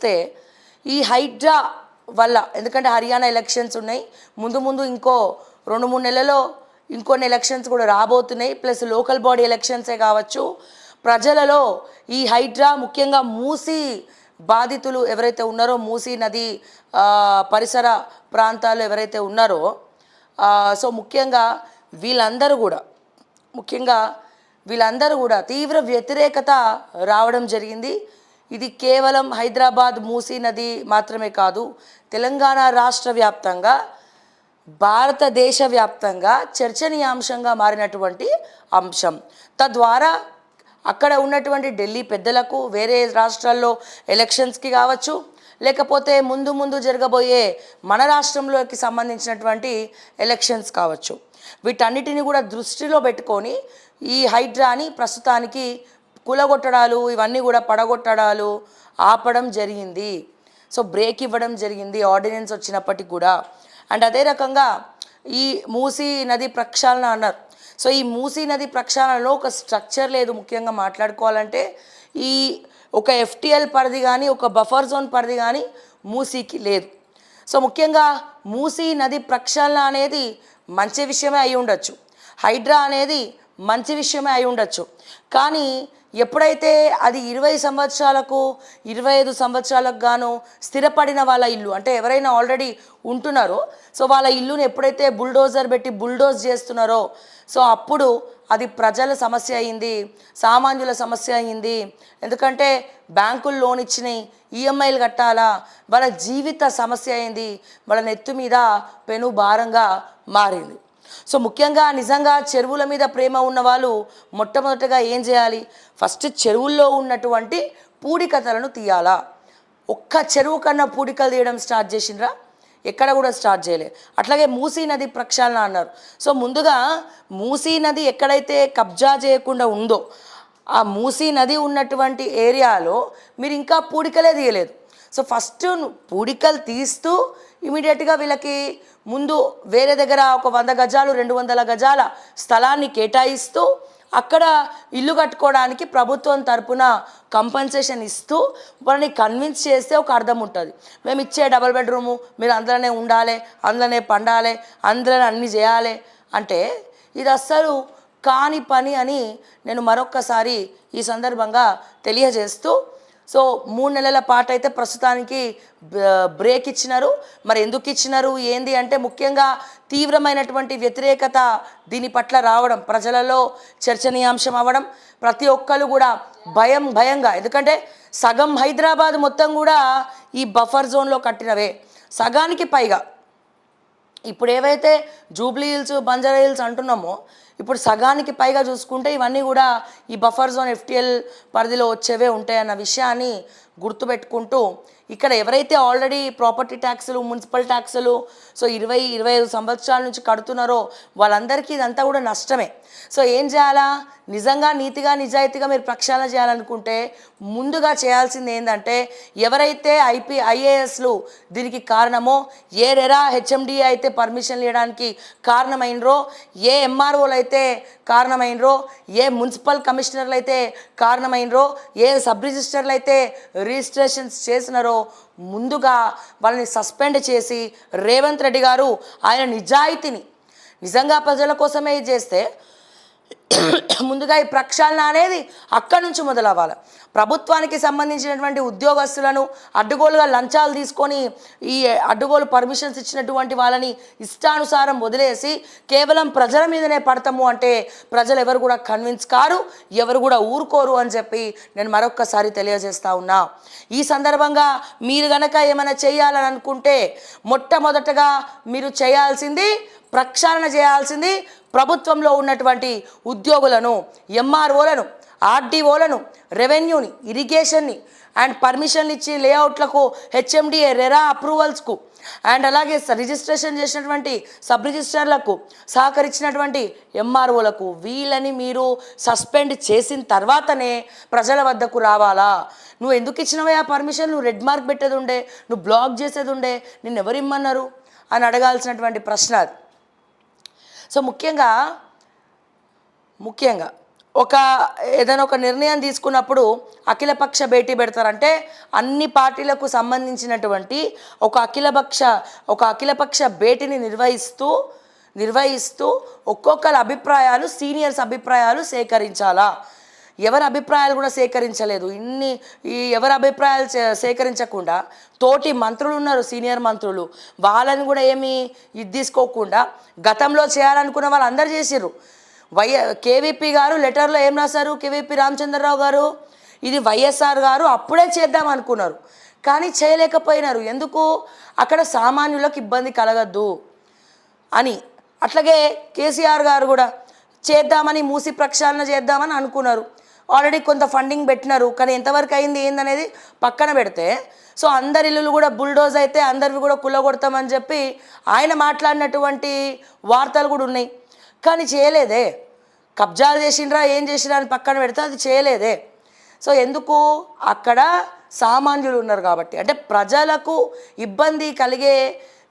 వస్తే ఈ హైడ్రా వల్ల, ఎందుకంటే హర్యానా ఎలక్షన్స్ ఉన్నాయి, ముందు ముందు ఇంకో 2-3 నెలల్లో ఇంకొన్ని ఎలక్షన్స్ కూడా రాబోతున్నాయి, ప్లస్ లోకల్ బాడీ ఎలక్షన్సే కావచ్చు. ప్రజలలో ఈ హైడ్రా, ముఖ్యంగా మూసీ బాధితులు ఎవరైతే ఉన్నారో, మూసీ నది పరిసర ప్రాంతాలు ఎవరైతే ఉన్నారో, సో ముఖ్యంగా వీళ్ళందరూ కూడా తీవ్ర వ్యతిరేకత రావడం జరిగింది. ఇది కేవలం హైదరాబాద్ మూసీ నది మాత్రమే కాదు, తెలంగాణ రాష్ట్ర వ్యాప్తంగా, భారతదేశ వ్యాప్తంగా చర్చనీయాంశంగా మారినటువంటి అంశం. తద్వారా అక్కడ ఉన్నటువంటి ఢిల్లీ పెద్దలకు, వేరే రాష్ట్రాల్లో ఎలక్షన్స్కి కావచ్చు, లేకపోతే ముందు జరగబోయే మన రాష్ట్రంలోకి సంబంధించినటువంటి ఎలక్షన్స్ కావచ్చు, వీటన్నిటిని కూడా దృష్టిలో పెట్టుకొని ఈ హైడ్రాని ప్రస్తుతానికి కూలగొట్టడాలు, ఇవన్నీ కూడా పడగొట్టడాలు ఆపడం జరిగింది. సో బ్రేక్ ఇవ్వడం జరిగింది ఆర్డినెన్స్ వచ్చినప్పటికి కూడా. అండ్ అదే రకంగా ఈ మూసీ నది ప్రక్షాళన అన్నారు. సో ఈ మూసీ నది ప్రక్షాళనలో ఒక స్ట్రక్చర్ లేదు. ముఖ్యంగా మాట్లాడుకోవాలంటే ఈ ఒక ఎఫ్టిఎల్ పరిధి కానీ, ఒక బఫర్ జోన్ పరిధి కానీ మూసీకి లేదు. సో ముఖ్యంగా మూసీ నది ప్రక్షాళన అనేది మంచి విషయమే అయి ఉండొచ్చు, హైడ్రా అనేది మంచి విషయమే అయి ఉండొచ్చు. కానీ ఎప్పుడైతే అది 20 సంవత్సరాలకు 25 సంవత్సరాలకు గాను స్థిరపడిన వాళ్ళ ఇల్లు, అంటే ఎవరైనా ఆల్రెడీ ఉంటున్నారో, సో వాళ్ళ ఇల్లుని ఎప్పుడైతే బుల్డోజర్ పెట్టి బుల్డోజ్ చేస్తున్నారో, సో అప్పుడు అది ప్రజల సమస్య అయింది, సామాన్యుల సమస్య అయింది. ఎందుకంటే బ్యాంకులు లోన్ ఇచ్చినాయి, ఈఎంఐలు కట్టాలా, వాళ్ళ జీవిత సమస్య అయింది, వాళ్ళ నెత్తి మీద పెను భారంగా మారింది. సో ముఖ్యంగా నిజంగా చెరువుల మీద ప్రేమ ఉన్న వాళ్ళు మొట్టమొదటిగా ఏం చేయాలి, ఫస్ట్ చెరువుల్లో ఉన్నటువంటి పూడికతలను తీయాలా. ఒక్క చెరువు కన్నా పూడికలు తీయడం స్టార్ట్ చేసిండ్రా? ఎక్కడ కూడా స్టార్ట్ చేయలే. అట్లాగే మూసీ నది ప్రక్షాళన అన్నారు. సో ముందుగా మూసీ నది ఎక్కడైతే కబ్జా చేయకుండా ఉందో, ఆ మూసీ నది ఉన్నటువంటి ఏరియాలో మీరు ఇంకా పూడికలే తీయలేదు. సో ఫస్ట్ పూడికలు తీస్తూ ఇమీడియట్గా వీళ్ళకి ముందు వేరే దగ్గర ఒక 100 గజాలు 200 గజాల స్థలాన్ని కేటాయిస్తూ అక్కడ ఇల్లు కట్టుకోవడానికి ప్రభుత్వం తరపున కంపెన్సేషన్ ఇస్తూ వాళ్ళని కన్విన్స్ చేస్తే ఒక అర్థం ఉంటుంది. మేము ఇచ్చే డబుల్ బెడ్రూము మీరు అందులోనే ఉండాలి, అందులోనే పండాలి, అందులోనే అన్నీ చేయాలి అంటే ఇది అస్సలు కాని పని అని నేను మరొక్కసారి ఈ సందర్భంగా తెలియజేస్తూ, సో 3 నెలల పాటు అయితే ప్రస్తుతానికి బ్రేక్ ఇచ్చినారు. మరి ఎందుకు ఇచ్చినారు ఏంది అంటే, ముఖ్యంగా తీవ్రమైనటువంటి వ్యతిరేకత దీని పట్ల రావడం, ప్రజలలో చర్చనీయాంశం అవ్వడం, ప్రతి ఒక్కరు కూడా భయంగా, ఎందుకంటే సగం హైదరాబాద్ మొత్తం కూడా ఈ బఫర్ జోన్లో కట్టినవే, సగానికి పైగా. ఇప్పుడు ఏవైతే జూబ్లీ హిల్స్, బంజారా హిల్స్ అంటున్నామో, ఇప్పుడు సగానికి పైగా చూసుకుంటే ఇవన్నీ కూడా ఈ బఫర్ జోన్ ఎఫ్టిఎల్ పరిధిలో వచ్చేవే ఉంటాయన్న విషయాన్ని గుర్తుపెట్టుకుంటూ, ఇక్కడ ఎవరైతే ఆల్రెడీ ప్రాపర్టీ ట్యాక్సులు, మున్సిపల్ ట్యాక్సులు సో 20-25 సంవత్సరాల నుంచి కడుతున్నారో వాళ్ళందరికీ ఇదంతా కూడా నష్టమే. సో ఏం చేయాలా, నిజంగా నీతిగా నిజాయితీగా మీరు ప్రక్షాళన చేయాలనుకుంటే ముందుగా చేయాల్సింది ఏంటంటే, ఎవరైతే ఐఏఎస్లు దీనికి కారణమో, ఏ రెరా హెచ్ఎండిఏ అయితే పర్మిషన్లు ఇవ్వడానికి కారణమైనరో, ఏ ఎంఆర్ఓలు అయితే కారణమైనరో, ఏ మున్సిపల్ కమిషనర్లు అయితే కారణమైనరో, ఏ సబ్ రిజిస్టర్లు అయితే రిజిస్ట్రేషన్స్ చేసినారో, ముందుగా వాళ్ళని సస్పెండ్ చేసి రేవంత్ రెడ్డి గారు ఆయన నిజాయితీని, నిజంగా ప్రజల కోసమే చేస్తే ముందుగా ఈ ప్రక్షాళన అనేది అక్కడి నుంచి మొదలవ్వాలి. ప్రభుత్వానికి సంబంధించినటువంటి ఉద్యోగస్తులను అడ్డుగోలుగా లంచాలు తీసుకొని ఈ అడ్డుగోలు పర్మిషన్స్ ఇచ్చినటువంటి వాళ్ళని ఇష్టానుసారం వదిలేసి కేవలం ప్రజల మీదనే పడతాము అంటే ప్రజలు ఎవరు కూడా కన్విన్స్ కారు, ఎవరు కూడా ఊరుకోరు అని చెప్పి నేను మరొక్కసారి తెలియజేస్తా ఉన్నా. ఈ సందర్భంగా మీరు గనక ఏమైనా చేయాలని అనుకుంటే మొట్టమొదటగా మీరు చేయాల్సింది, ప్రక్షాళన చేయాల్సింది ప్రభుత్వంలో ఉన్నటువంటి ఉద్యోగులను, ఎంఆర్ఓలను, ఆర్డీఓలను, రెవెన్యూని, ఇరిగేషన్ని అండ్ పర్మిషన్లు ఇచ్చి లేఅవుట్లకు, హెచ్ఎండిఏ రెరా అప్రూవల్స్కు అండ్ అలాగే రిజిస్ట్రేషన్ చేసినటువంటి సబ్ రిజిస్టర్లకు సహకరించినటువంటి ఎంఆర్ఓలకు, వీళ్ళని మీరు సస్పెండ్ చేసిన తర్వాతనే ప్రజల వద్దకు రావాలా. నువ్వు ఎందుకు ఇచ్చినవే ఆ పర్మిషన్, నువ్వు రెడ్ మార్క్ పెట్టేది ఉండే, నువ్వు బ్లాక్ చేసేది ఉండే, నిన్ను ఎవరు ఇమ్మన్నారు అని అడగాల్సినటువంటి ప్రశ్న అది. సో ముఖ్యంగా ఒక ఏదైనా ఒక నిర్ణయం తీసుకున్నప్పుడు అఖిలపక్ష భేటీ పెడతారంటే అన్ని పార్టీలకు సంబంధించినటువంటి ఒక అఖిలపక్ష భేటీని నిర్వహిస్తూ ఒక్కొక్కరి అభిప్రాయాలు సీనియర్స్ అభిప్రాయాలు సేకరించాలా. ఎవరి అభిప్రాయాలు కూడా సేకరించలేదు. ఎవరి అభిప్రాయాలు సేకరించకుండా తోటి మంత్రులు ఉన్నారు, సీనియర్ మంత్రులు, వాళ్ళని కూడా ఏమీ తీసుకోకుండా గతంలో చేయాలనుకున్న వాళ్ళు అందరు చేసిర్రు. కేవీపీ గారు లెటర్లో ఏం రాశారు, కేవీపీ రామచంద్రరావు గారు, ఇది వైఎస్ఆర్ గారు అప్పుడే చేద్దాం అనుకున్నారు కానీ చేయలేకపోయినారు. ఎందుకు? అక్కడ సామాన్యులకు ఇబ్బంది కలగద్దు అని. అట్లాగే కేసీఆర్ గారు కూడా చేద్దామని మూసి ప్రక్షాళన చేద్దామని అనుకున్నారు. ఆల్రెడీ కొంత ఫండింగ్ పెట్టినారు కానీ ఎంతవరకు అయింది ఏందనేది పక్కన పెడితే, సో అందరి ఇల్లులు కూడా బుల్డోజ్ అయితే అందరివి కూడా కుల్లగొడతామని చెప్పి ఆయన మాట్లాడినటువంటి వార్తలు కూడా ఉన్నాయి. కానీ చేయలేదే. కబ్జాలు చేసిండ్రా ఏం చేసినా అని పక్కన పెడితే అది చేయలేదే. సో ఎందుకు? అక్కడ సామాన్యులు ఉన్నారు కాబట్టి, అంటే ప్రజలకు ఇబ్బంది కలిగే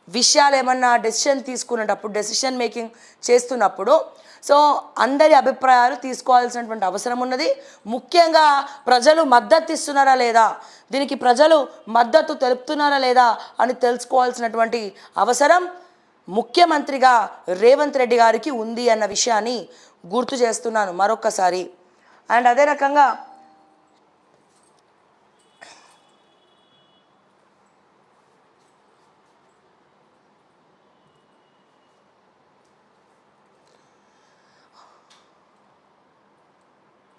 విషయాలు ఏమన్నా డెసిషన్ మేకింగ్ చేస్తున్నప్పుడు సో అందరి అభిప్రాయాలు తీసుకోవాల్సినటువంటి అవసరం ఉన్నది. ముఖ్యంగా ప్రజలు మద్దతు ఇస్తున్నారా లేదా, దీనికి ప్రజలు మద్దతు తెలుపుతున్నారా లేదా అని తెలుసుకోవాల్సినటువంటి అవసరం ముఖ్యమంత్రిగా రేవంత్ రెడ్డి గారికి ఉంది అన్న విషయాన్ని గుర్తు చేస్తున్నాను మరొక్కసారి. అండ్ అదే రకంగా